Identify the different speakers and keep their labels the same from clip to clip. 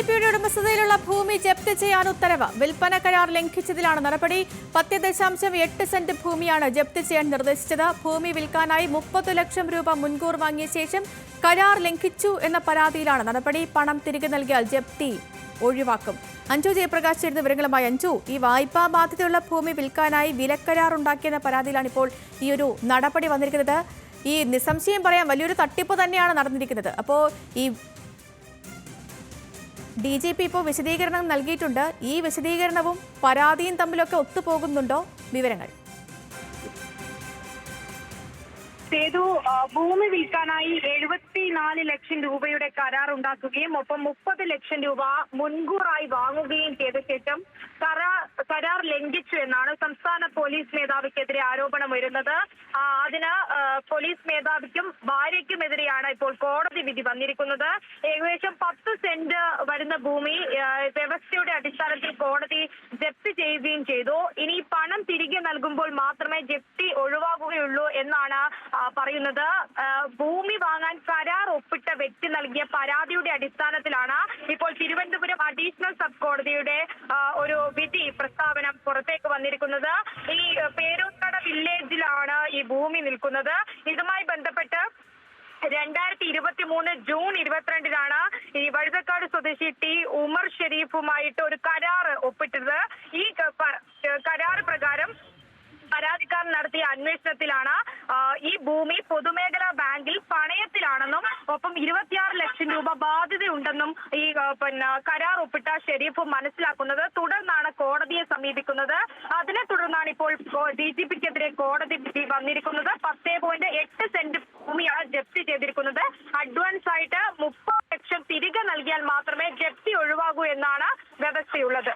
Speaker 1: DGPയുടെ ഉടമസ്ഥതയിലുള്ള ഭൂമി ജപ്തി ചെയ്യാൻ ഉത്തരവ്. വിൽപ്പന കരാർ ലംഘിച്ചതിലാണ് നടപടി. 10.8 സെന്റ് ഭൂമിയാണ് ജപ്തി ചെയ്യാൻ നിർദ്ദേശിച്ചത്. ഭൂമി വിൽക്കാനായി 30 ലക്ഷം രൂപ മുൻകൂർ വാങ്ങിയ ശേഷം കരാർ ലംഘിച്ചു എന്ന പരാതിയിലാണ് നടപടി. പണം തിരികെ നൽകിയാൽ ജപ്തി ഒഴിവാക്കും. അഞ്ജു ജയപ്രകാശ് ചേരുന്ന വിവരങ്ങളുമായി. അഞ്ജു, ഈ വായ്പാ ബാധ്യതയുള്ള ഭൂമി വിൽക്കാനായി വിലക്കരാർ ഉണ്ടാക്കിയെന്ന പരാതിയിലാണ് ഇപ്പോൾ ഈ ഒരു നടപടി വന്നിരിക്കുന്നത്. ഈ നിസ്സംശയം പറയാം വലിയൊരു തട്ടിപ്പ് തന്നെയാണ് നടന്നിരിക്കുന്നത്. അപ്പോൾ ഈ DGP ഇപ്പോൾ വിശദീകരണം നൽകിയിട്ടുണ്ട്. ഈ വിശദീകരണവും പരാതിയും തമ്മിലൊക്കെ ഒത്തുപോകുന്നുണ്ടോ? വിവരങ്ങൾ.
Speaker 2: സേതു, ഭൂമി വിൽക്കാനായി 74 ലക്ഷം രൂപയുടെ കരാർ ഉണ്ടാക്കുകയും ഒപ്പം 30 ലക്ഷം രൂപ മുൻകൂറായി വാങ്ങുകയും ചെയ്ത ശേഷം കരാർ ലംഘിച്ചു എന്നാണ് സംസ്ഥാന പോലീസ് മേധാവിക്കെതിരെ ആരോപണം വരുന്നത്. അതിന് പോലീസ് മേധാവിക്കും ഭാര്യയ്ക്കുമെതിരെയാണ് ഇപ്പോൾ കോടതി വിധി വന്നിരിക്കുന്നത്. ഏകദേശം 10 സെന്റ് വരുന്ന ഭൂമി വ്യവസ്ഥയുടെ അടിസ്ഥാനത്തിൽ കോടതി ജപ്തി ചെയ്യുകയും ചെയ്തു. ഇനി പണം തിരികെ നൽകുമ്പോൾ മാത്രമേ ജപ്തി ഒഴിവാകുകയുള്ളൂ എന്നാണ് പറയുന്നത്. ഭൂമി വാങ്ങാൻ കരാർ ഒപ്പിട്ട വ്യക്തി നൽകിയ പരാതിയുടെ അടിസ്ഥാനത്തിലാണ് ഇപ്പോൾ തിരുവനന്തപുരം അഡീഷണൽ സബ് കോടതിയുടെ ഒരു വിധി പ്രസ്താവന പുറത്തേക്ക് വന്നിരിക്കുന്നത്. ഈ പേരൂർക്കട വില്ലേജിലാണ് ഈ ഭൂമി നിൽക്കുന്നത്. ഇതുമായി ബന്ധപ്പെട്ട് 2023 ജൂൺ 22-നാണ് ഈ വഴുതക്കാട് സ്വദേശി ടി ഉമർ ഷെരീഫുമായിട്ട് ഒരു കരാർ ഒപ്പിട്ടത്. ഈ കരാർ പ്രകാരം പരാതിക്കാരൻ നടത്തിയ അന്വേഷണത്തിലാണ് ഈ ഭൂമി പൊതുമേഖലാ ബാങ്കിൽ പണയത്തിലാണെന്നും ഒപ്പം 26 ലക്ഷം രൂപ ബാധ്യതയുണ്ടെന്നും ഈ കരാർ ഒപ്പിട്ട ഷെരീഫ് മനസ്സിലാക്കുന്നത്. തുടർന്നാണ് കോടതിയെ സമീപിക്കുന്നത്. അതിനെ തുടർന്നാണ് ഇപ്പോൾ DGPക്കെതിരെ കോടതി വിധി വന്നിരിക്കുന്നത്. 10.8 സെന്റ് ഭൂമിയാണ് ജപ്തി ചെയ്തിരിക്കുന്നത്. അഡ്വാൻസ് ആയിട്ട് 30 ലക്ഷം തിരികെ നൽകിയാൽ മാത്രമേ ജപ്തി ഒഴിവാകൂ എന്നാണ് വ്യവസ്ഥയുള്ളത്.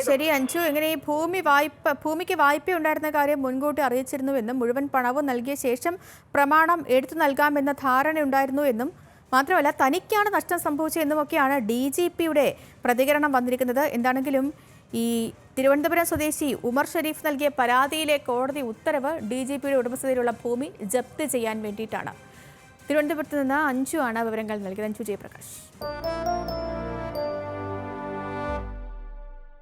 Speaker 1: ശരി അഞ്ജു, എങ്ങനെ ഈ ഭൂമിക്ക് വായ്പ ഉണ്ടായിരുന്ന കാര്യം മുൻകൂട്ടി അറിയിച്ചിരുന്നുവെന്നും മുഴുവൻ പണവും നൽകിയ ശേഷം പ്രമാണം എടുത്തു നൽകാമെന്ന ധാരണയുണ്ടായിരുന്നു എന്നും മാത്രമല്ല തനിക്കാണ് നഷ്ടം സംഭവിച്ചതെന്നുമൊക്കെയാണ് DGPയുടെ പ്രതികരണം വന്നിരിക്കുന്നത്. എന്താണെങ്കിലും ഈ തിരുവനന്തപുരം സ്വദേശി ഉമർ ഷെരീഫ് നൽകിയ പരാതിയിലെ കോടതി ഉത്തരവ് DGPയുടെ ഉടമസ്ഥതയിലുള്ള ഭൂമി ജപ്തി ചെയ്യാൻ വേണ്ടിയിട്ടാണ്. തിരുവനന്തപുരത്ത് നിന്ന് അഞ്ജു ആണ് വിവരങ്ങൾ നൽകിയത്. അഞ്ജു ജയപ്രകാശ്.